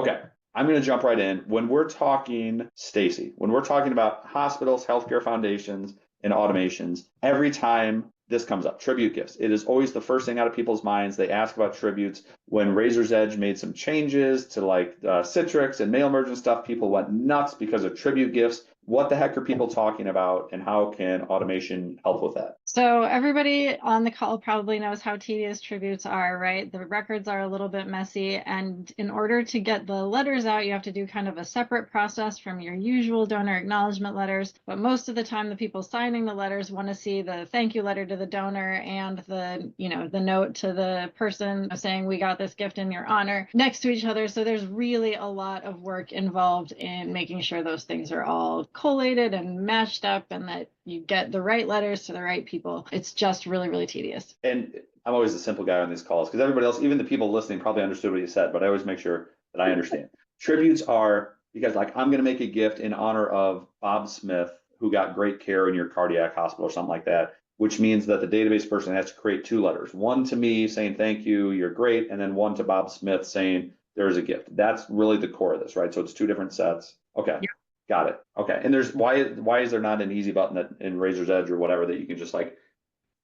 Okay, I'm going to jump right in. When we're talking, Stacy, when we're talking about hospitals, healthcare foundations, and automations, every time this comes up, tribute gifts, it is always the first thing out of people's minds. They ask about tributes. When Razor's Edge made some changes to like Citrix and mail merge and stuff, people went nuts because of tribute gifts. What the heck are people talking about, and how can automation help with that? So everybody on the call probably knows how tedious tributes are, right? The records are a little bit messy, and in order to get the letters out, you have to do kind of a separate process from your usual donor acknowledgement letters. But most of the time, the people signing the letters want to see the thank you letter to the donor and the, the note to the person saying we got this gift in your honor next to each other. So there's really a lot of work involved in making sure those things are all collated and matched up, and that you get the right letters to the right people. It's just really, really tedious. And I'm always the simple guy on these calls because everybody else, even the people listening, probably understood what you said, but I always make sure that I understand. Tributes are because, like, I'm going to make a gift in honor of Bob Smith, who got great care in your cardiac hospital or something like that, which means that the database person has to create two letters, one to me saying thank you, you're great, and then one to Bob Smith saying there's a gift. That's really the core of this, right? So it's two different sets. Okay. Yeah. Got it. Okay. And there's why is there not an easy button that in Razor's Edge or whatever that you can just like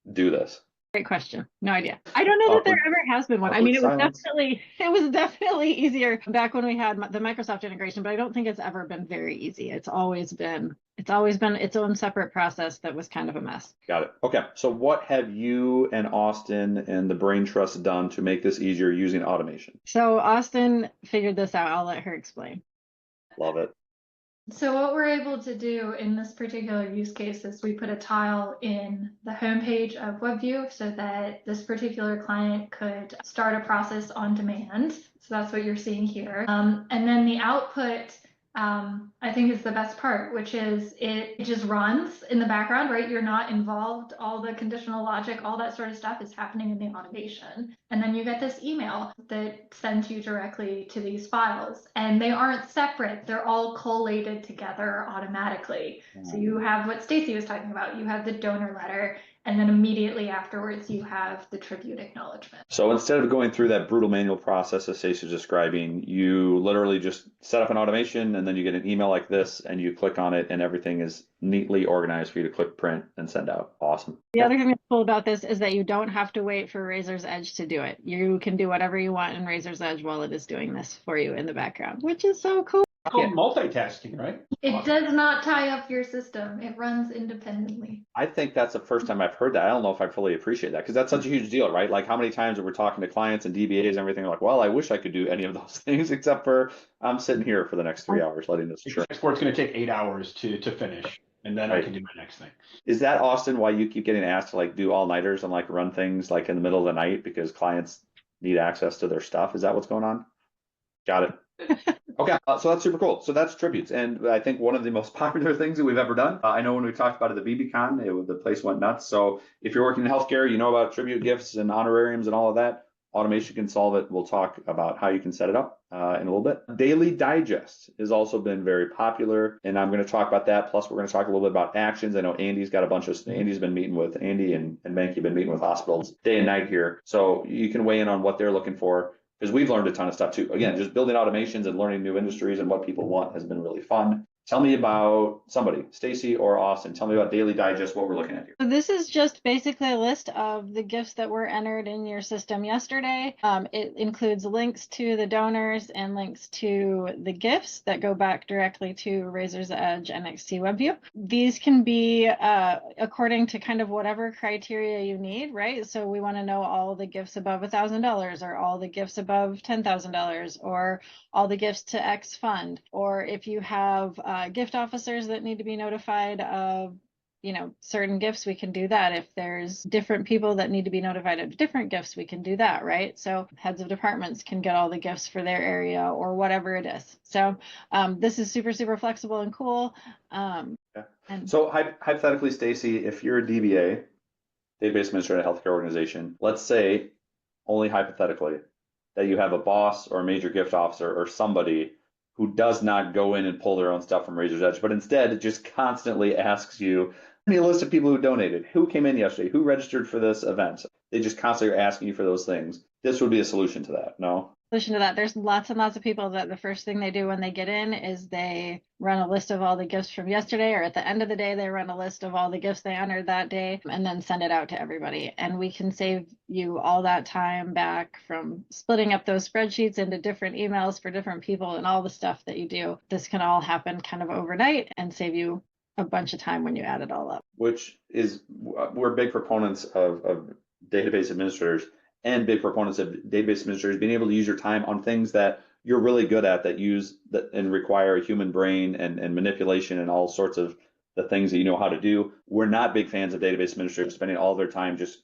do this? Great question. No idea. I don't know that there ever has been one. I mean, it was definitely easier back when we had the Microsoft integration, but I don't think it's ever been very easy. It's always been its own separate process that was kind of a mess. Got it. Okay. So what have you and Austin and the Brain Trust done to make this easier using automation? So Austin figured this out. I'll let her explain. Love it. So what we're able to do in this particular use case is we put a tile in the homepage of WebView so that this particular client could start a process on demand. So that's what you're seeing here. And then the output, I think is the best part, which is it just runs in the background, right? You're not involved. All the conditional logic, all that sort of stuff is happening in the automation. And then you get this email that sends you directly to these files, and they aren't separate. They're all collated together automatically. So you have what Stacy was talking about. You have the donor letter, and then immediately afterwards, you have the tribute acknowledgement. So instead of going through that brutal manual process as Stacey was describing, you literally just set up an automation and then you get an email like this and you click on it and everything is neatly organized for you to click print and send out. Awesome. The other thing that's cool about this is that you don't have to wait for Razor's Edge to do it. You can do whatever you want in Razor's Edge while it is doing this for you in the background, which is so cool. Called multitasking, right? It does not tie up your system. It runs independently. I think that's the first time I've heard that. I don't know if I fully appreciate that because that's such a huge deal, right? Like how many times are we talking to clients and DBAs and everything like, well, I wish I could do any of those things except for I'm sitting here for the next 3 hours letting this churn. Export's going to take 8 hours to finish, and then I can do my next thing. Is that, Austin, why you keep getting asked to like do all-nighters and like run things like in the middle of the night because clients need access to their stuff? Is that what's going on? Got it. Okay, so that's super cool. So that's tributes, and I think one of the most popular things that we've ever done. I know when we talked about it at the BBCon, the place went nuts. So if you're working in healthcare, you know about tribute gifts and honorariums and all of that. Automation can solve it. We'll talk about how you can set it up in a little bit. Daily Digest has also been very popular, and I'm going to talk about that. Plus, we're going to talk a little bit about actions. I know Andy's got a bunch of, Andy's been meeting with, Andy and Banky have been meeting with hospitals day and night here. So you can weigh in on what they're looking for, because we've learned a ton of stuff too. Again, just building automations and learning new industries and what people want has been really fun. Tell me about somebody, Stacy or Austin. Tell me about Daily Digest, what we're looking at here. So this is just basically a list of the gifts that were entered in your system yesterday. It includes links to the donors and links to the gifts that go back directly to Razor's Edge NXT WebView. These can be according to kind of whatever criteria you need, right? So we want to know all the gifts above $1,000 or all the gifts above $10,000 or all the gifts to X fund, or if you have gift officers that need to be notified of certain gifts, we can do that. If there's different people that need to be notified of different gifts, we can do that, right? So heads of departments can get all the gifts for their area or whatever it is. So this is super, super flexible and cool. So hypothetically, Stacy, if you're a DBA, database administrator at a healthcare organization, let's say, only hypothetically, that you have a boss or a major gift officer or somebody who does not go in and pull their own stuff from Razor's Edge, but instead it just constantly asks you, give me a list of people who donated, who came in yesterday, who registered for this event. They just constantly are asking you for those things. This would be a solution to that, no? solution to that, there's lots and lots of people that the first thing they do when they get in is they run a list of all the gifts from yesterday, or at the end of the day, they run a list of all the gifts they honored that day and then send it out to everybody. And we can save you all that time back from splitting up those spreadsheets into different emails for different people and all the stuff that you do. This can all happen kind of overnight and save you a bunch of time when you add it all up. Which is, we're big proponents of database administrators and big proponents of database administrators being able to use your time on things that you're really good at, that use that and require a human brain and manipulation and all sorts of the things that you know how to do. We're not big fans of database administrators spending all their time just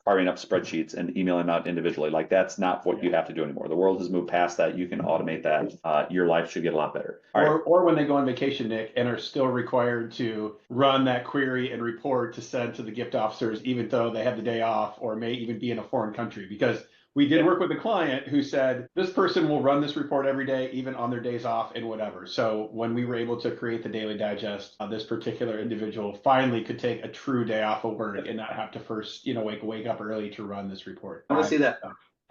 carving up spreadsheets and emailing out individually. Like, that's not what you have to do anymore. The world has moved past that. You can automate that. Your life should get a lot better. Or when they go on vacation, Nick, and are still required to run that query and report to send to the gift officers, even though they have the day off or may even be in a foreign country. Because we did work with a client who said, this person will run this report every day, even on their days off and whatever. So when we were able to create the daily digest, this particular individual finally could take a true day off of work and not have to first, wake up early to run this report. I want to see that.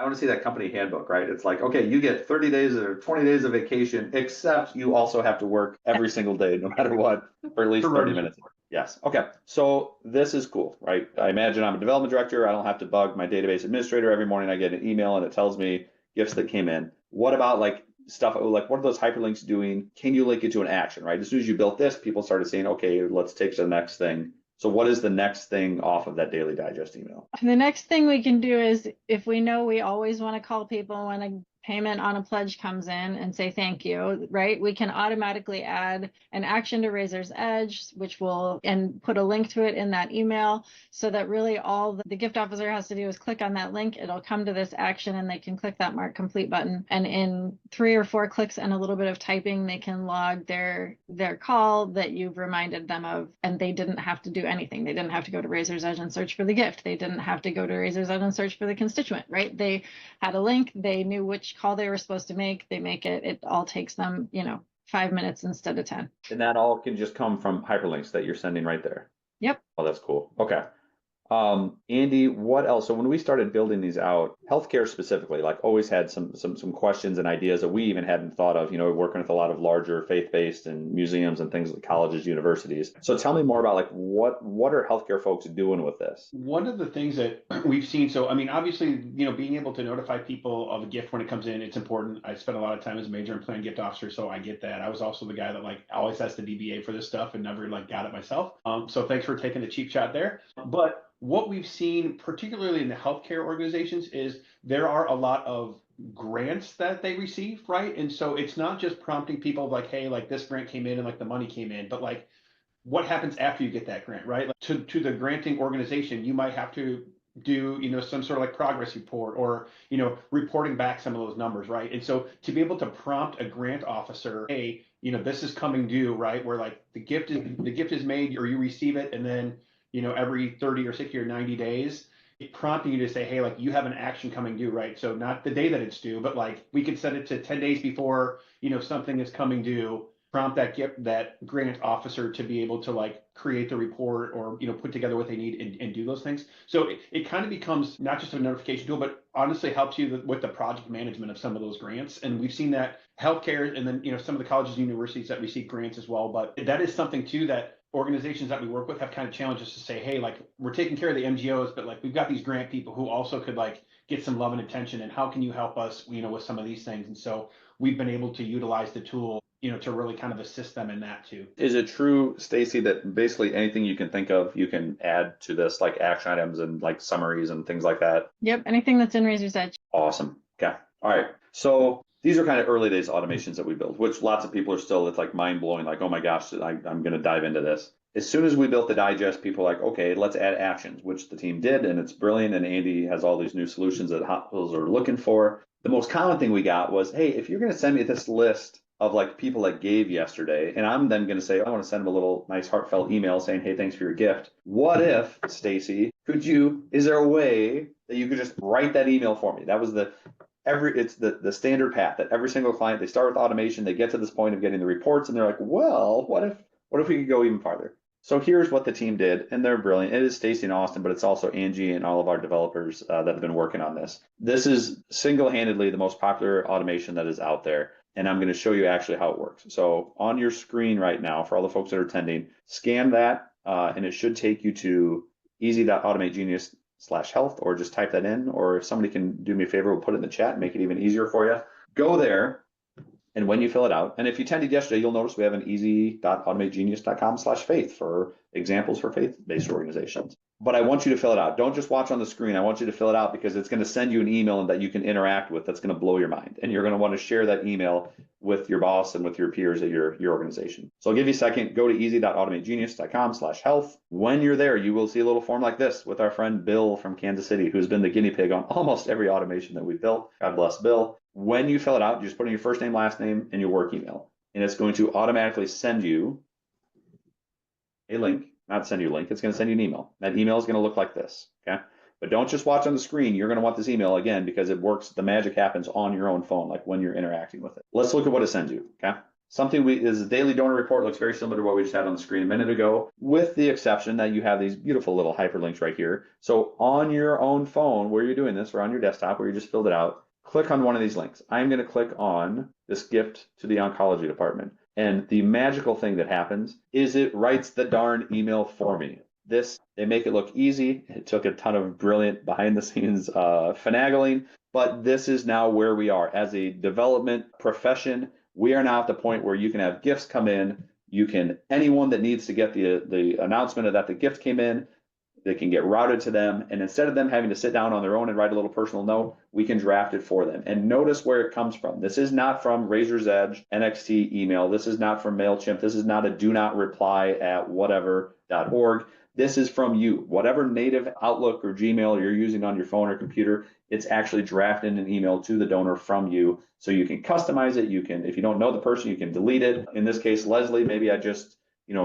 I want to see that company handbook, right? It's like, okay, you get 30 days or 20 days of vacation, except you also have to work every single day, no matter what, for at least 30 minutes. Yes. Okay. So this is cool, right? I imagine I'm a development director. I don't have to bug my database administrator every morning. I get an email and it tells me gifts that came in. What about like stuff like, what are those hyperlinks doing? Can you link it to an action, right? As soon as you built this, people started saying, okay, let's take to the next thing. So what is the next thing off of that daily digest email? The next thing we can do is, if we know we always want to call people when a payment on a pledge comes in and say thank you, right? We can automatically add an action to Razor's Edge, which will, and put a link to it in that email, so that really all the gift officer has to do is click on that link. It'll come to this action and they can click that mark complete button. And in 3 or 4 clicks and a little bit of typing, they can log their call that you've reminded them of, and they didn't have to do anything. They didn't have to go to Razor's Edge and search for the gift. They didn't have to go to Razor's Edge and search for the constituent, right? They had a link, they knew which call they were supposed to make, they make it. It all takes them, 5 minutes instead of 10. And that all can just come from hyperlinks that you're sending right there. Yep. Oh, that's cool. Okay. Andy, what else? So when we started building these out, healthcare specifically, like, always had some questions and ideas that we even hadn't thought of, working with a lot of larger faith-based and museums and things like colleges, universities. So tell me more about like what are healthcare folks doing with this? One of the things that we've seen, so I mean, obviously, being able to notify people of a gift when it comes in, it's important. I spent a lot of time as a major and planned gift officer, so I get that. I was also the guy that like always has the DBA for this stuff and never like got it myself. So thanks for taking the cheap shot there. But what we've seen, particularly in the healthcare organizations, is there are a lot of grants that they receive, right? And so it's not just prompting people like, hey, like this grant came in and like the money came in, but like what happens after you get that grant, right? Like to the granting organization, you might have to do, some sort of like progress report or, reporting back some of those numbers, right? And so to be able to prompt a grant officer, hey, this is coming due, right? Where like the gift is made or you receive it, and then every 30 or 60 or 90 days, prompting you to say, hey, like you have an action coming due, right? So not the day that it's due, but like we could set it to 10 days before, something is coming due, prompt that grant officer to be able to like create the report or, put together what they need and do those things. So it kind of becomes not just a notification tool, but honestly helps you with the project management of some of those grants. And we've seen that healthcare and then, some of the colleges and universities that receive grants as well. But that is something too that organizations that we work with have kind of challenged us to say, hey, like we're taking care of the MGOs, but like we've got these grant people who also could like get some love and attention, and how can you help us, with some of these things? And so we've been able to utilize the tool, to really kind of assist them in that too. Is it true, Stacy, that basically anything you can think of, you can add to this, like action items and like summaries and things like that? Yep, anything that's in Razor's Edge. Awesome. Okay. All right. So these are kind of early days automations that we built, which lots of people are still, it's like mind blowing, like, oh my gosh, I'm going to dive into this. As soon as we built the digest, people are like, okay, let's add actions, which the team did, and it's brilliant. And Andy has all these new solutions that hospitals are looking for. The most common thing we got was, hey, if you're going to send me this list of like people that gave yesterday, and I'm then going to say, I want to send them a little nice heartfelt email saying, hey, thanks for your gift. What if, Stacy, is there a way that you could just write that email for me? That was it's the standard path that every single client, they start with automation, they get to this point of getting the reports, and they're like, well, what if we could go even farther? So here's what the team did, and they're brilliant. It is Stacy and Austin, but it's also Angie and all of our developers that have been working on this. This is single-handedly the most popular automation that is out there, and I'm going to show you actually how it works. So on your screen right now, for all the folks that are attending, scan that, and it should take you to easy.automategenius/health, or just type that in, or if somebody can do me a favor, we'll put it in the chat and make it even easier for you. Go there. And when you fill it out, and if you attended yesterday, you'll notice we have an easy.automategenius.com/faith for examples for faith-based organizations. But I want you to fill it out. Don't just watch on the screen. I want you to fill it out because it's going to send you an email that you can interact with that's going to blow your mind. And you're going to want to share that email with your boss and with your peers at your organization. So I'll give you a second. Go to easy.automategenius.com/health. When you're there, you will see a little form like this with our friend Bill from Kansas City, who's been the guinea pig on almost every automation that we've built. God bless Bill. When you fill it out, you just put in your first name, last name, and your work email. And it's going to automatically send you a link. Not send you a link, it's going to send you an email. That email is going to look like this, okay? But don't just watch on the screen. You're going to want this email again because it works. The magic happens on your own phone, like when you're interacting with it. Let's look at what it sends you, okay? Something is a daily donor report, looks very similar to what we just had on the screen a minute ago, with the exception that you have these beautiful little hyperlinks right here. So on your own phone, where you're doing this, or on your desktop where you just filled it out, click on one of these links. I'm going to click on this gift to the oncology department. And the magical thing that happens is it writes the darn email for me. They make it look easy. It took a ton of brilliant behind the scenes finagling, but this is now where we are. As a development profession, we are now at the point where you can have gifts come in. Anyone that needs to get the announcement of that the gift came in, they can get routed to them. And instead of them having to sit down on their own and write a little personal note, we can draft it for them. And notice where it comes from. This is not from Razor's Edge, NXT email. This is not from MailChimp. This is not a do not reply at whatever.org. This is from you. Whatever native Outlook or Gmail you're using on your phone or computer, it's actually drafting an email to the donor from you. So you can customize it. You can, if you don't know the person, you can delete it. In this case, Leslie, maybe I just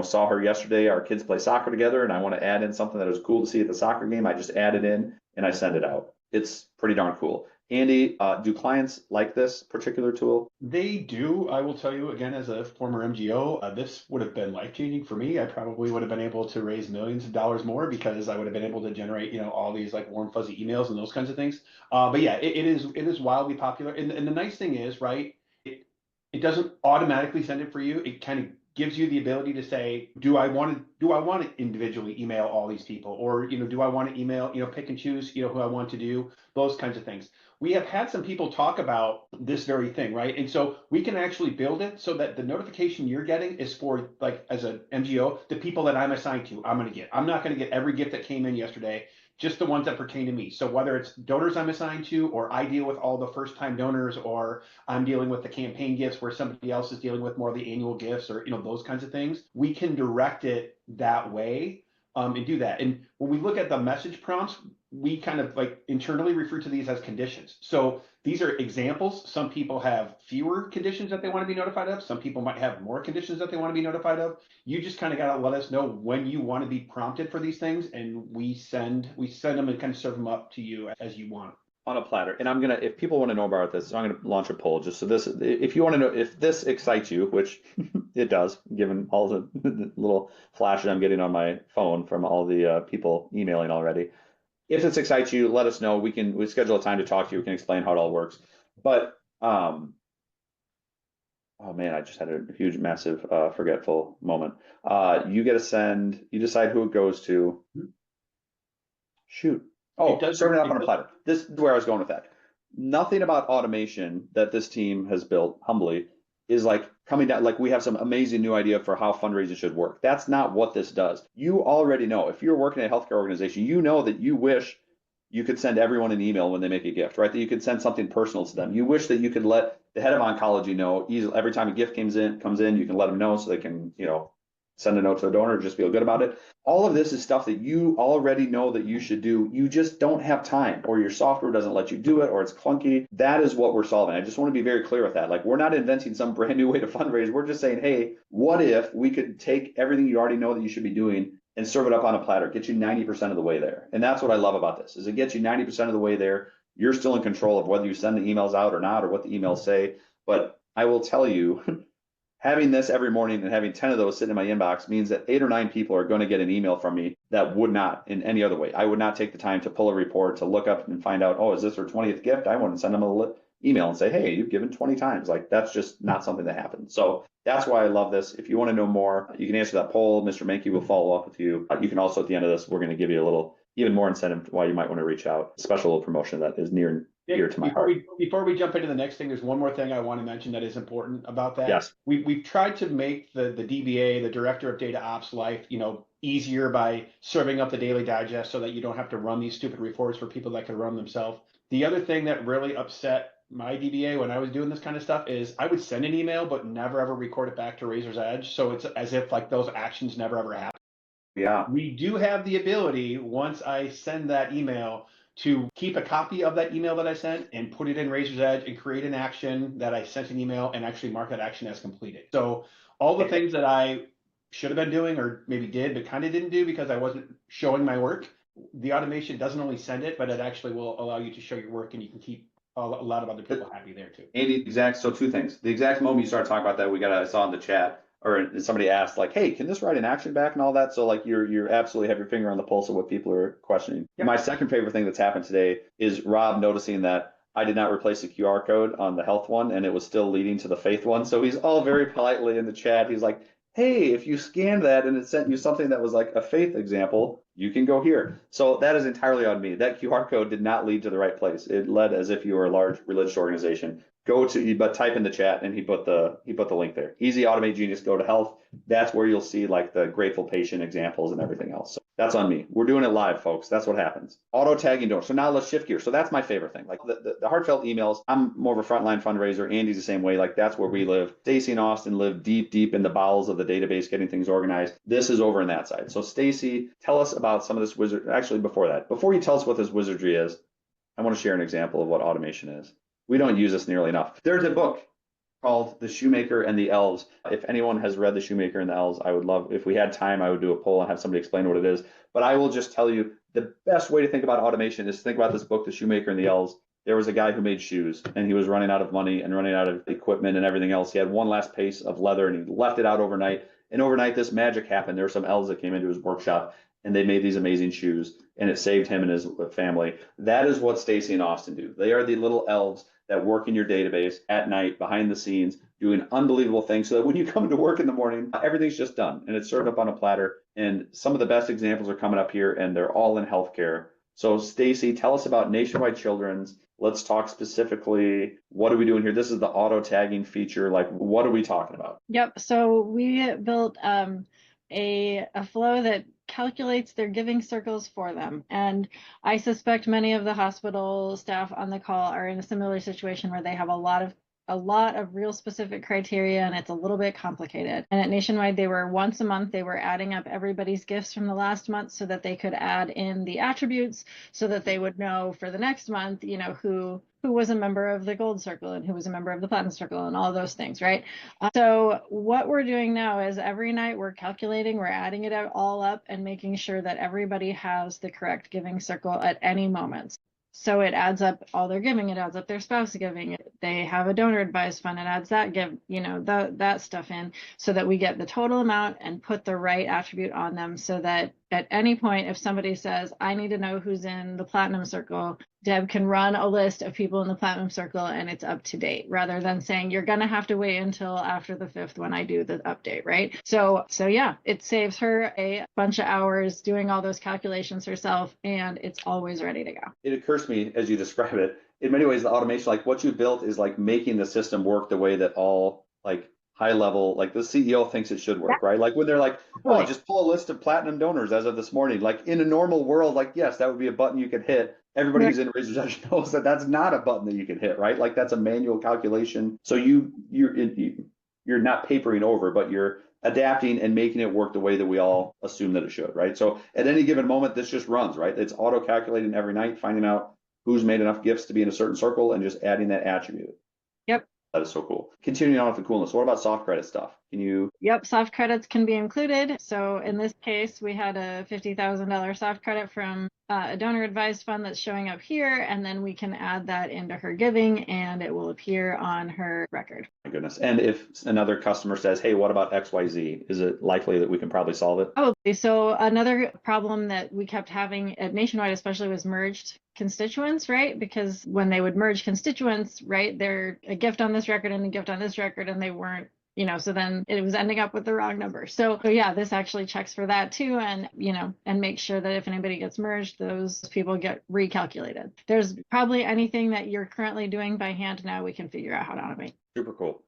saw her yesterday. Our kids play soccer together, and I want to add in something that was cool to see at the soccer game. I just add it in and I send it out. It's pretty darn cool. Andy, do clients like this particular tool? They do. I will tell you again, as a former MGO, this would have been life-changing for me. I probably would have been able to raise millions of dollars more because I would have been able to generate, all these like warm fuzzy emails and those kinds of things. But yeah, it is wildly popular. And the nice thing is, right, it doesn't automatically send it for you. It kind of gives you the ability to say, do I want to individually email all these people, or do I want to email, pick and choose, who I want to do, those kinds of things. We have had some people talk about this very thing, right? And so we can actually build it so that the notification you're getting is for, like, as an MGO, the people that I'm assigned to, I'm going to get. I'm not going to get every gift that came in yesterday, just the ones that pertain to me. So whether it's donors I'm assigned to, or I deal with all the first-time donors, or I'm dealing with the campaign gifts where somebody else is dealing with more of the annual gifts, or those kinds of things, we can direct it that way and do that. And when we look at the message prompts, we kind of like internally refer to these as conditions. So these are examples. Some people have fewer conditions that they want to be notified of. Some people might have more conditions that they want to be notified of. You just kind of got to let us know when you want to be prompted for these things, and we send them and kind of serve them up to you as you want. On a platter. And I'm gonna, if people want to know about this, I'm gonna launch a poll just so this, if you want to know if this excites you, which it does, given all the little flashes I'm getting on my phone from all the people emailing already. If this excites you, let us know. We schedule a time to talk to you. We can explain how it all works. But oh man, I just had a huge, massive forgetful moment. You get to send. You decide who it goes to. Shoot. Oh, serving it up on a platter. This is where I was going with that. Nothing about automation that this team has built humbly is like coming down, like we have some amazing new idea for how fundraising should work. That's not what this does. You already know, if you're working at a healthcare organization, you know that you wish you could send everyone an email when they make a gift, right? That you could send something personal to them. You wish that you could let the head of oncology know easily every time a gift comes in, you can let them know so they can, send a note to a donor, just feel good about it. All of this is stuff that you already know that you should do. You just don't have time, or your software doesn't let you do it, or it's clunky. That is what we're solving. I just want to be very clear with that. Like, we're not inventing some brand new way to fundraise. We're just saying, hey, what if we could take everything you already know that you should be doing and serve it up on a platter, get you 90% of the way there. And that's what I love about this, is it gets you 90% of the way there. You're still in control of whether you send the emails out or not, or what the emails say. But I will tell you, Having this every morning and having 10 of those sitting in my inbox means that 8 or 9 people are going to get an email from me that would not in any other way. I would not take the time to pull a report, to look up and find out, oh, is this her 20th gift? I want to send them a email and say, hey, you've given 20 times. Like, that's just not something that happens. So that's why I love this. If you want to know more, you can answer that poll. Mr. Mankey will follow up with you. You can also, at the end of this, we're going to give you a little, even more incentive why you might want to reach out. A special little promotion that is near and dear to my heart. Before we jump into the next thing, there's one more thing I want to mention that is important about that. Yes. We've tried to make the DBA, the Director of Data Ops life, easier by serving up the daily digest so that you don't have to run these stupid reports for people that can run themselves. The other thing that really upset my DBA when I was doing this kind of stuff is I would send an email but never ever record it back to Razor's Edge. So it's as if like those actions never ever happen. Yeah. We do have the ability, once I send that email, to keep a copy of that email that I sent and put it in Razor's Edge and create an action that I sent an email and actually mark that action as completed. So all the things that I should have been doing or maybe did but kind of didn't do because I wasn't showing my work, the automation doesn't only send it, but it actually will allow you to show your work, and you can keep a lot of other people happy there too. Andy, so 2 things. The exact moment you started talking about that, I saw in the chat, or somebody asked like, hey, can this write an action back and all that? So like you're absolutely have your finger on the pulse of what people are questioning. Yep. My second favorite thing that's happened today is Rob noticing that I did not replace the QR code on the health one and it was still leading to the faith one. So he's all very politely in the chat. He's like, hey, if you scanned that and it sent you something that was like a faith example, you can go here. So that is entirely on me. That QR code did not lead to the right place. It led as if you were a large religious organization. But type in the chat and he put the link there. Easy, Automate, Genius, go to health. That's where you'll see like the grateful patient examples and everything else. So that's on me. We're doing it live, folks. That's what happens. Auto tagging donors. So now let's shift gears. So that's my favorite thing. Like the heartfelt emails. I'm more of a frontline fundraiser. Andy's the same way. Like that's where we live. Stacy and Austin live deep in the bowels of the database, getting things organized. This is over in that side. So Stacy, tell us about some of this wizard. Actually, before you tell us what this wizardry is, I want to share an example of what automation is. We don't use this nearly enough. There's a book called The Shoemaker and the Elves. If anyone has read The Shoemaker and the Elves, I would love, if we had time, I would do a poll and have somebody explain what it is. But I will just tell you, the best way to think about automation is to think about this book, The Shoemaker and the Elves. There was a guy who made shoes and he was running out of money and running out of equipment and everything else. He had one last piece of leather and he left it out overnight. And overnight, this magic happened. There were some elves that came into his workshop and they made these amazing shoes and it saved him and his family. That is what Stacy and Austin do. They are the little elves that work in your database at night, behind the scenes, doing unbelievable things so that when you come to work in the morning, everything's just done and it's served up on a platter. And some of the best examples are coming up here and they're all in healthcare. So Stacy, tell us about Nationwide Children's. Let's talk specifically, what are we doing here? This is the auto tagging feature. Like, what are we talking about? Yep. So we built a flow that calculates their giving circles for them. And I suspect many of the hospital staff on the call are in a similar situation where they have a lot of real specific criteria and it's a little bit complicated. And at Nationwide, they were once a month, they were adding up everybody's gifts from the last month so that they could add in the attributes so that they would know for the next month, who was a member of the gold circle and who was a member of the platinum circle and all those things, right? So what we're doing now is every night we're calculating, we're adding it all up and making sure that everybody has the correct giving circle at any moment. So it adds up all their giving, it adds up their spouse giving, they have a donor advised fund, it adds that that stuff in so that we get the total amount and put the right attribute on them so that at any point, if somebody says, I need to know who's in the platinum circle, Deb can run a list of people in the platinum circle and it's up to date rather than saying you're going to have to wait until after the 5th when I do the update, right? So yeah, it saves her a bunch of hours doing all those calculations herself and it's always ready to go. It occurs to me as you describe it, in many ways, the automation, like what you built is like making the system work the way that all like high level, like the CEO thinks it should work, right? Like when they're like, oh, just pull a list of platinum donors as of this morning. Like in a normal world, like, yes, that would be a button you could hit. Everybody who's in Razor's Edge knows that that's not a button that you can hit, right? Like that's a manual calculation. So you're not papering over, but you're adapting and making it work the way that we all assume that it should, right? So at any given moment, this just runs, right? It's auto calculating every night, finding out who's made enough gifts to be in a certain circle and just adding that attribute. Yep. That is so cool. Continuing on with the coolness, what about soft credit stuff? Can you? Yep, soft credits can be included. So in this case, we had a $50,000 soft credit from a donor advised fund that's showing up here, and then we can add that into her giving and it will appear on her record. My goodness. And if another customer says, hey, what about XYZ? Is it likely that we can probably solve it? Probably. So another problem that we kept having at Nationwide especially was merged constituents, right? Because when they would merge constituents, right, they're a gift on this record and a gift on this record, and they weren't, so then it was ending up with the wrong number. So yeah, this actually checks for that too, and and makes sure that if anybody gets merged, those people get recalculated. There's probably anything that you're currently doing by hand now, we can figure out how to automate. Super cool.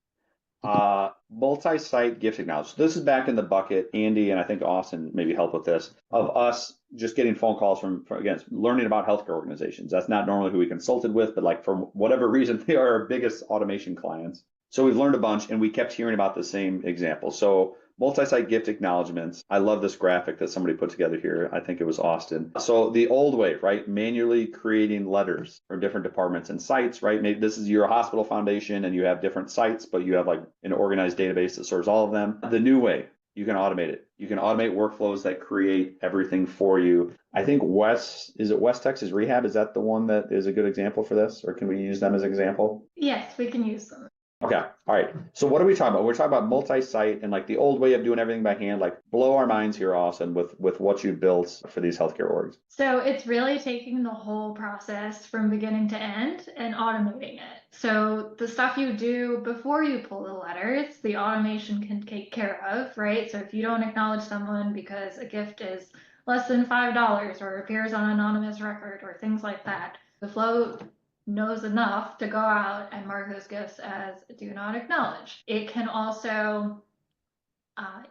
Multi-site gift acknowledgement. This is back in the bucket. Andy and I think Austin maybe help with this, of us just getting phone calls from again, learning about healthcare organizations. That's not normally who we consulted with, but like for whatever reason, they are our biggest automation clients. So we've learned a bunch and we kept hearing about the same example. So multi-site gift acknowledgements. I love this graphic that somebody put together here. I think it was Austin. So the old way, right? Manually creating letters for different departments and sites, right? Maybe this is your hospital foundation and you have different sites, but you have like an organized database that serves all of them. The new way, you can automate it. You can automate workflows that create everything for you. I think West Texas Rehab? Is that the one that is a good example for this? Or can we use them as an example? Yes, we can use them. Okay. All right. So what are we talking about? We're talking about multi-site and like the old way of doing everything by hand. Like blow our minds here, Austin, with what you built for these healthcare orgs. So it's really taking the whole process from beginning to end and automating it. So the stuff you do before you pull the letters, the automation can take care of, right? So if you don't acknowledge someone because a gift is less than $5 or appears on an anonymous record or things like that, the flow knows enough to go out and mark those gifts as do not acknowledge. It can also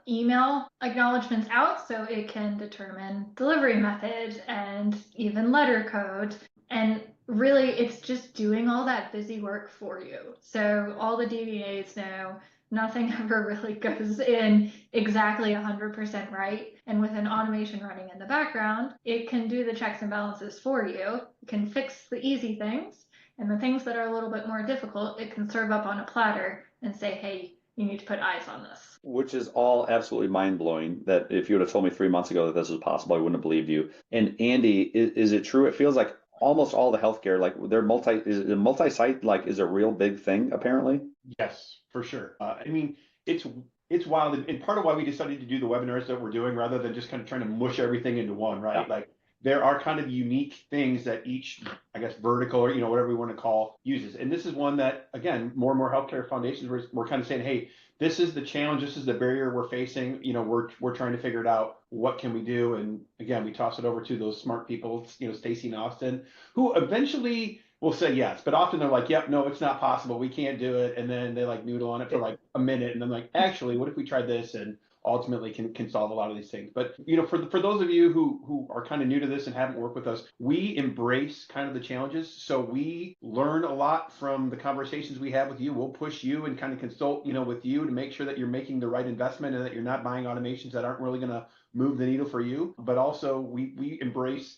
email acknowledgments out, so it can determine delivery method and even letter code. And really, it's just doing all that busy work for you. So all the DBAs know nothing ever really goes in exactly 100% right. And with an automation running in the background, it can do the checks and balances for you. It can fix the easy things, and the things that are a little bit more difficult, it can serve up on a platter and say, hey, you need to put eyes on this. Which is all absolutely mind-blowing that if you would have told me 3 months ago that this was possible, I wouldn't have believed you. And Andy, is it true? It feels like almost all the healthcare, like they're multi-site, like is a real big thing apparently? Yes, for sure. I mean, it's wild. And part of why we decided to do the webinars that we're doing rather than just kind of trying to mush everything into one, right? Yeah. Like there are kind of unique things that each, I guess, vertical or, whatever we want to call uses. And this is one that, again, more and more healthcare foundations, we're kind of saying, hey, this is the challenge. This is the barrier we're facing. We're trying to figure it out. What can we do? And again, we toss it over to those smart people, Stacy and Austin, who eventually will say yes, but often they're like, yep, no, it's not possible. We can't do it. And then they like noodle on it for like a minute. And then like, actually, what if we tried this? And ultimately can solve a lot of these things. But, for those of you who are kind of new to this and haven't worked with us, we embrace kind of the challenges. So we learn a lot from the conversations we have with you. We'll push you and kind of consult, with you to make sure that you're making the right investment and that you're not buying automations that aren't really going to move the needle for you. But also we embrace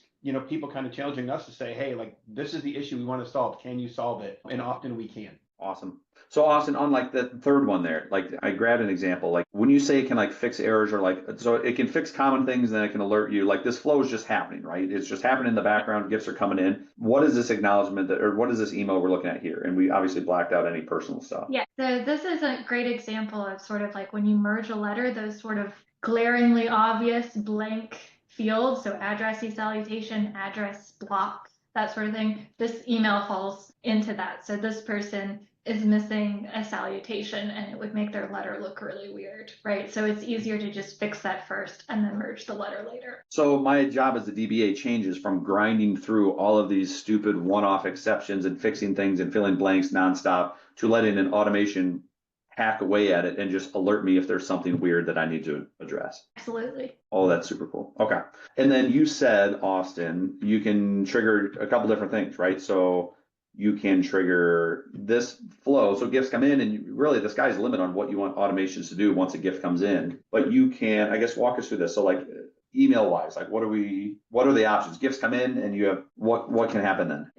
people kind of challenging us to say, hey, like, this is the issue we want to solve. Can you solve it? And often we can. Awesome. So Austin, on like the third one there, like I grabbed an example, like when you say it can like fix errors or like, so it can fix common things and then it can alert you, like this flow is just happening, right? It's just happening in the background, gifts are coming in. What is this acknowledgement or what is this email we're looking at here? And we obviously blacked out any personal stuff. Yeah, so this is a great example of sort of like when you merge a letter, those sort of glaringly obvious blank fields, so address, salutation, address, block, that sort of thing. This email falls into that. So this person is missing a salutation and it would make their letter look really weird, right? So it's easier to just fix that first and then merge the letter later. So my job as the DBA changes from grinding through all of these stupid one-off exceptions and fixing things and filling blanks nonstop to letting an automation hack away at it and just alert me if there's something weird that I need to address. Absolutely. Oh, that's super cool. Okay. And then you said, Austin, you can trigger a couple different things, right? So you can trigger this flow. So gifts come in and really the sky's the limit on what you want automations to do once a gift comes in. But you can, I guess, walk us through this. So like email wise, like what are the options? Gifts come in and you have what can happen then?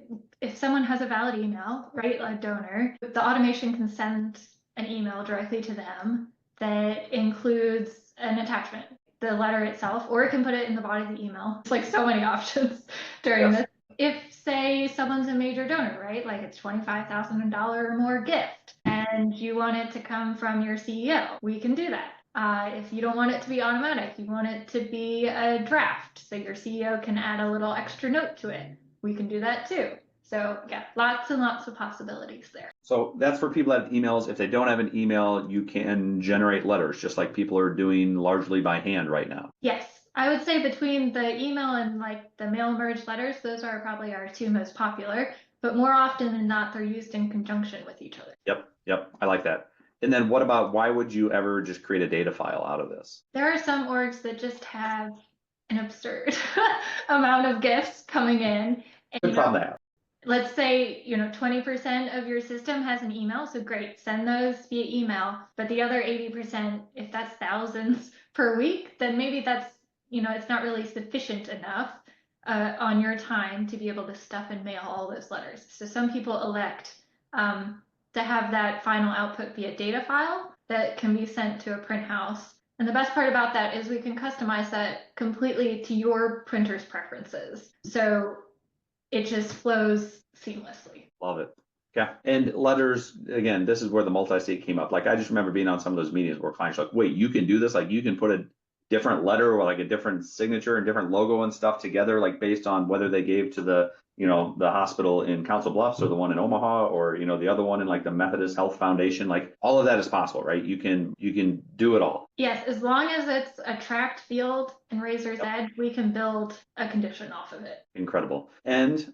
if someone has a valid email, right, a donor, the automation can send an email directly to them that includes an attachment, the letter itself, or it can put it in the body of the email. It's like so many options during this. If, say, someone's a major donor, right, like it's $25,000 or more gift, and you want it to come from your CEO, we can do that. If you don't want it to be automatic, you want it to be a draft, so your CEO can add a little extra note to it, we can do that too. So yeah, lots and lots of possibilities there. So that's for people that have emails. If they don't have an email, you can generate letters, just like people are doing largely by hand right now. Yes, I would say between the email and like the mail merge letters, those are probably our two most popular, but more often than not, they're used in conjunction with each other. Yep, I like that. And then what about, why would you ever just create a data file out of this? There are some orgs that just have an absurd amount of gifts coming in. And, Good problem to have. let's say, 20% of your system has an email, so great, send those via email. But the other 80%, if that's thousands per week, then maybe that's, it's not really sufficient enough on your time to be able to stuff and mail all those letters. So some people elect to have that final output be a data file that can be sent to a print house. And the best part about that is we can customize that completely to your printer's preferences. So it just flows seamlessly. Love it. Yeah. And letters, again, this is where the multi-state came up. Like, I just remember being on some of those meetings where clients are like, wait, you can do this? Like, you can put a different letter or like a different signature and different logo and stuff together, like based on whether they gave to the, the hospital in Council Bluffs or the one in Omaha or, the other one in like the Methodist Health Foundation. Like, all of that is possible, right? You can do it all. Yes, as long as it's a tracked field in Razor's Edge, we can build a condition off of it. Incredible. And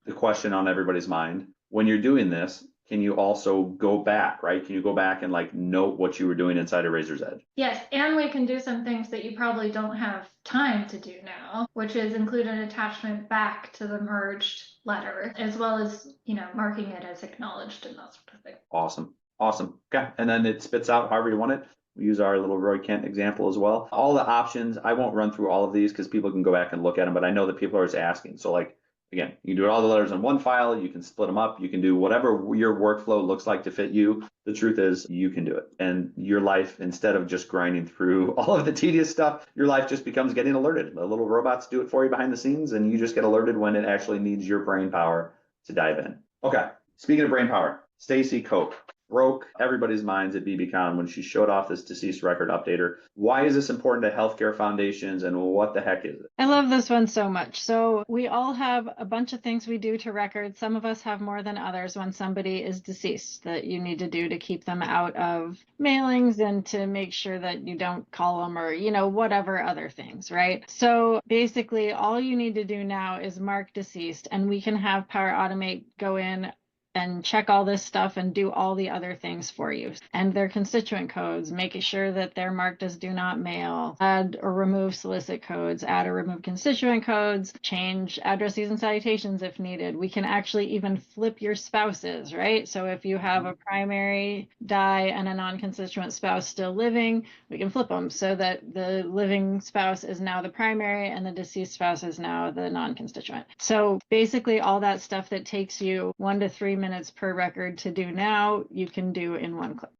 the question on everybody's mind, when you're doing this, can you also go back, right? Can you go back and like note what you were doing inside of Razor's Edge? Yes, and we can do some things that you probably don't have time to do now, which is include an attachment back to the merged letter, as well as, marking it as acknowledged and that sort of thing. Awesome. Okay. And then it spits out however you want it. We use our little Roy Kent example as well. All the options, I won't run through all of these because people can go back and look at them, but I know that people are just asking. So like, again, you can do all the letters in one file, you can split them up, you can do whatever your workflow looks like to fit you. The truth is you can do it. And your life, instead of just grinding through all of the tedious stuff, your life just becomes getting alerted. The little robots do it for you behind the scenes and you just get alerted when it actually needs your brain power to dive in. Okay, speaking of brain power, Stacy Cope broke everybody's minds at bbcon when she showed off this deceased record updater. Why is this important to healthcare foundations and what the heck is it? I love this one so much. So we all have a bunch of things we do to records. Some of us have more than others when somebody is deceased that you need to do to keep them out of mailings and to make sure that you don't call them or, whatever other things, right? So basically all you need to do now is mark deceased and we can have Power Automate go in and check all this stuff and do all the other things for you. And their constituent codes, making sure that they're marked as do not mail, add or remove solicit codes, add or remove constituent codes, change addresses and citations if needed. We can actually even flip your spouses, right? So if you have a primary die and a non-constituent spouse still living, we can flip them so that the living spouse is now the primary and the deceased spouse is now the non-constituent. So basically all that stuff that takes you 1 to 3 minutes per record to do now, you can do in one click.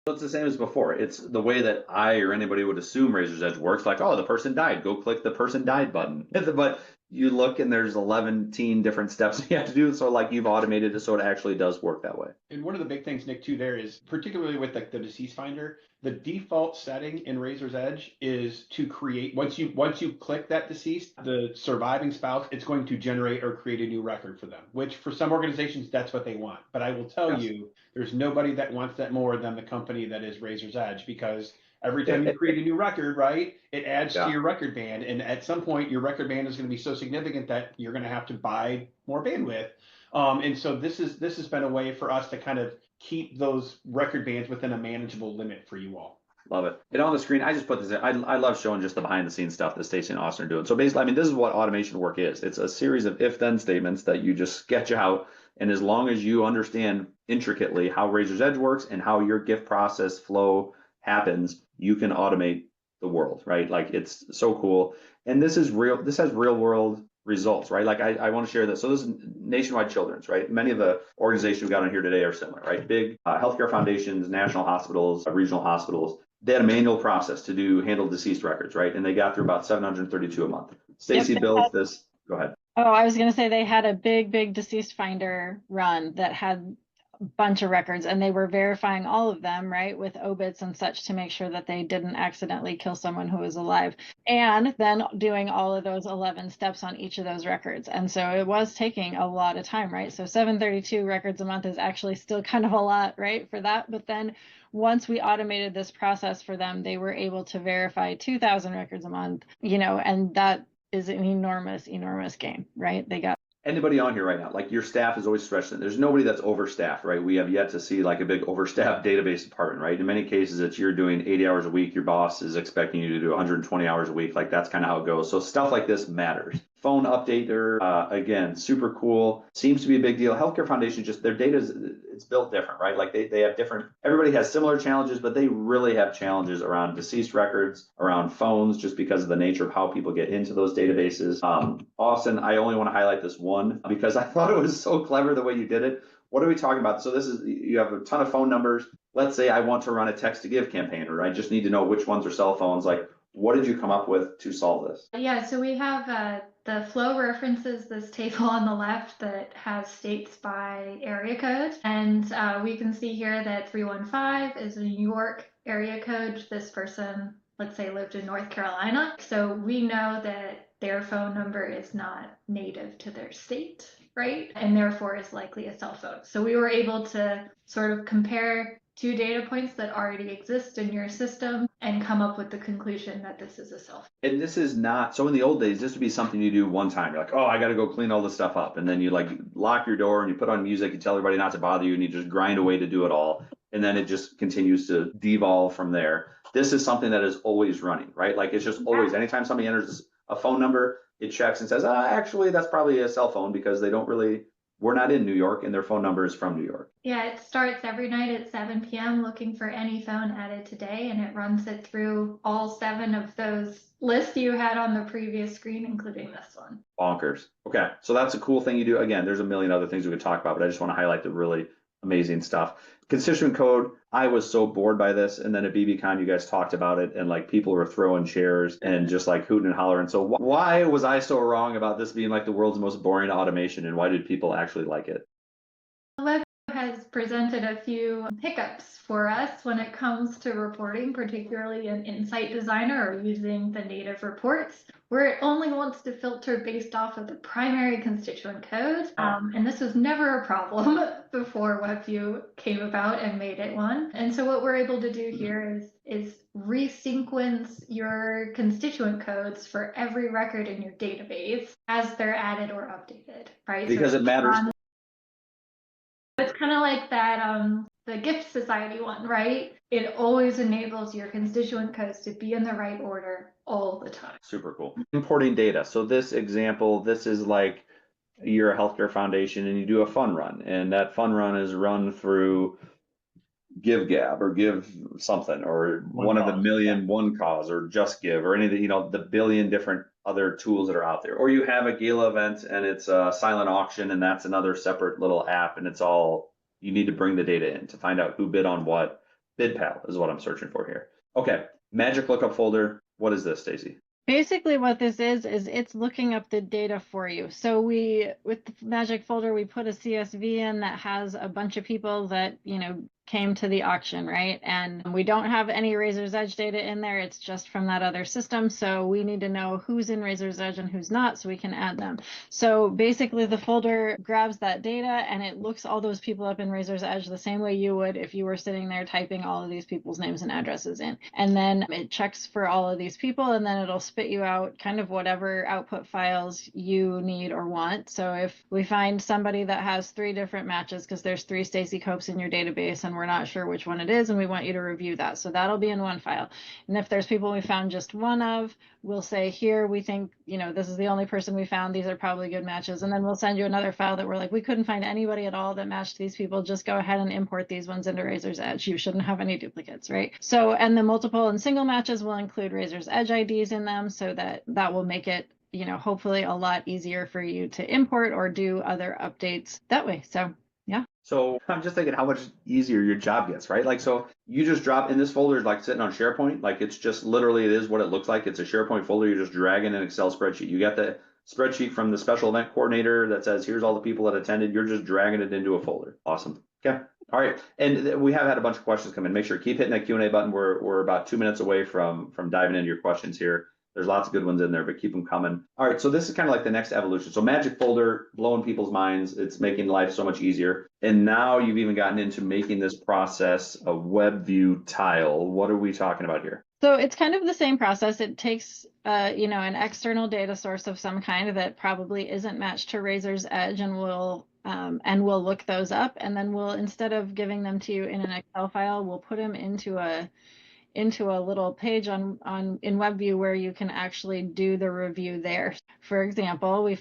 So it's the same as before. It's the way that I or anybody would assume Razor's Edge works. Like, oh, the person died. Go click the person died button. But you look and there's 11 different steps you have to do. So like you've automated it so it actually does work that way. And one of the big things, Nick, too, there is particularly with the deceased finder, the default setting in Razor's Edge is to create, once you click that deceased, the surviving spouse, it's going to generate or create a new record for them, which for some organizations, that's what they want. But I will tell you, there's nobody that wants that more than the company that is Razor's Edge, because every time you create a new record, right, it adds to your record band. And at some point, your record band is going to be so significant that you're going to have to buy more bandwidth. And so this has been a way for us to kind of keep those record bands within a manageable limit for you all. Love it. And on the screen, I just put this in. I love showing just the behind the scenes stuff that Stacey and Austin are doing. So basically, this is what automation work is. It's a series of if-then statements that you just sketch out. And as long as you understand intricately how Razor's Edge works and how your gift process flow happens, you can automate the world, right? Like, it's so cool. And this is real. This has real world results, right? Like I want to share this. So this is Nationwide Children's, right? Many of the organizations we got on here today are similar, right? Big healthcare foundations, national hospitals, regional hospitals. They had a manual process to handle deceased records, right? And they got through about 732 a month. Stacy builds this. Go ahead. Oh, I was going to say they had a big deceased finder run that had a bunch of records, and they were verifying all of them, right, with obits and such to make sure that they didn't accidentally kill someone who was alive, and then doing all of those 11 steps on each of those records. And so it was taking a lot of time, right? So 732 records a month is actually still kind of a lot, right, for that. But then once we automated this process for them, they were able to verify 2,000 records a month, and that is an enormous gain, right? They got anybody on here right now, like your staff is always stretched thin. There's nobody that's overstaffed, right? We have yet to see like a big overstaffed database department, right? In many cases, it's you're doing 80 hours a week. Your boss is expecting you to do 120 hours a week. Like that's kind of how it goes. So stuff like this matters. Phone updater, again, super cool. Seems to be a big deal. Healthcare Foundation, just their data it's built different, right? Like they have different, everybody has similar challenges, but they really have challenges around deceased records, around phones, just because of the nature of how people get into those databases. Austin, I only want to highlight this one because I thought it was so clever the way you did it. What are we talking about? So this is, you have a ton of phone numbers. Let's say I want to run a text to give campaign, or I just need to know which ones are cell phones. Like, what did you come up with to solve this? Yeah, so we have the flow references this table on the left that has states by area code. And we can see here that 315 is a New York area code. This person, let's say, lived in North Carolina. So we know that their phone number is not native to their state, right? And therefore is likely a cell phone. So we were able to sort of compare two data points that already exist in your system and come up with the conclusion that this is a cell phone. And this is not, so in the old days, this would be something you do one time. You're like, oh, I got to go clean all this stuff up. And then you like lock your door and you put on music, you tell everybody not to bother you, and you just grind away to do it all. And then it just continues to devolve from there. This is something that is always running, right? Like it's just always, anytime somebody enters a phone number, it checks and says, actually, that's probably a cell phone, because they don't really, we're not in New York and their phone number is from New York. Yeah, it starts every night at 7 p.m. looking for any phone added today, and it runs it through all 7 of those lists you had on the previous screen, including this one. Bonkers. Okay, so that's a cool thing you do. Again, there's a million other things we could talk about, but I just want to highlight the really amazing stuff. Constituent code, I was so bored by this, and then at BBCon you guys talked about it, and like people were throwing chairs and just like hooting and hollering. So why was I so wrong about this being like the world's most boring automation, and why did people actually like it? WebView has presented a few hiccups for us when it comes to reporting, particularly in Insight Designer or using the native reports, where it only wants to filter based off of the primary constituent code. And this was never a problem before WebView came about and made it one. And so what we're able to do here is resequence your constituent codes for every record in your database as they're added or updated, right? Because so it matters. It's kind of like that, the Gift Society one, right? It always enables your constituent codes to be in the right order all the time. Super cool. Importing data. So this example, this is like you're a healthcare foundation and you do a fun run, and that fun run is run through GiveGab or Give something, or one of the million one cause, or Just Give, or any of the, the billion different other tools that are out there. Or you have a gala event and it's a silent auction, and that's another separate little app, and it's all, you need to bring the data in to find out who bid on what. BidPal is what I'm searching for here. Okay, Magic Lookup folder. What is this, Stacy? Basically what this is it's looking up the data for you. So with the Magic folder, we put a CSV in that has a bunch of people that, came to the auction, right? And we don't have any Razor's Edge data in there. It's just from that other system. So we need to know who's in Razor's Edge and who's not, so we can add them. So basically the folder grabs that data and it looks all those people up in Razor's Edge the same way you would if you were sitting there typing all of these people's names and addresses in. And then it checks for all of these people, and then it'll spit you out kind of whatever output files you need or want. So if we find somebody that has 3 different matches, because there's 3 Stacy Copes in your database and we're not sure which one it is, and we want you to review that. So that'll be in one file. And if there's people we found just one of, we'll say here, we think, this is the only person we found. These are probably good matches. And then we'll send you another file that we're like, we couldn't find anybody at all that matched these people. Just go ahead and import these ones into Razor's Edge. You shouldn't have any duplicates, right? So, and the multiple and single matches will include Razor's Edge IDs in them, so that will make it you know, hopefully a lot easier for you to import or do other updates that way. So yeah. So I'm just thinking how much easier your job gets, right? Like, so you just drop in this folder, like sitting on SharePoint, like it's just literally, it is what it looks like. It's a SharePoint folder. You're just dragging an Excel spreadsheet. You got the spreadsheet from the special event coordinator that says, here's all the people that attended. You're just dragging it into a folder. Awesome. Okay. All right. And we have had a bunch of questions come in. Make sure keep hitting that Q&A button. We're about 2 minutes away from diving into your questions here. There's lots of good ones in there, but keep them coming. All right, so this is kind of like the next evolution. So Magic Folder, blowing people's minds. It's making life so much easier. And now you've even gotten into making this process a WebView tile. What are we talking about here? So it's kind of the same process. It takes, you know, an external data source of some kind that probably isn't matched to Razor's Edge, and we'll look those up. And then we'll, instead of giving them to you in an Excel file, we'll put them into a little page in WebView where you can actually do the review there. For example, we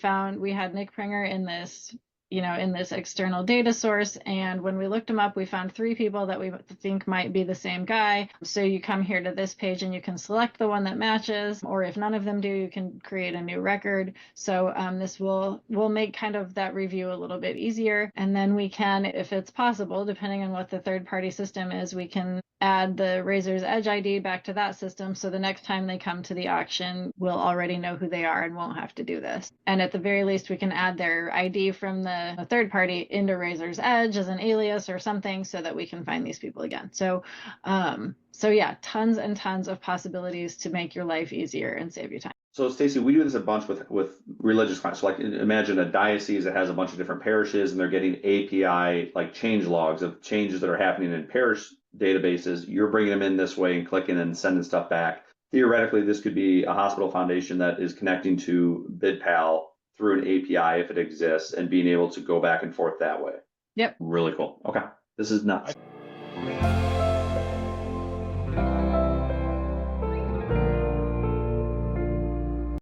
had Nick Pringer in this, you know, in this external data source, and when we looked him up, we found 3 people that we think might be the same guy. So you come here to this page and you can select the one that matches, or if none of them do, you can create a new record. So this will make kind of that review a little bit easier. And then we can, if it's possible, depending on what the third-party system is, we can add the Razor's Edge ID back to that system, so the next time they come to the auction, we'll already know who they are and won't have to do this. And at the very least, we can add their ID from the third party into Razor's Edge as an alias or something, so that we can find these people again. So yeah, tons and tons of possibilities to make your life easier and save you time. So Stacy, we do this a bunch with religious clients. So like imagine a diocese that has a bunch of different parishes and they're getting API like change logs of changes that are happening in parish databases. You're bringing them in this way and clicking and sending stuff back. Theoretically, this could be a hospital foundation that is connecting to BidPal through an API if it exists and being able to go back and forth that way. Yep. Really cool. Okay. This is nuts.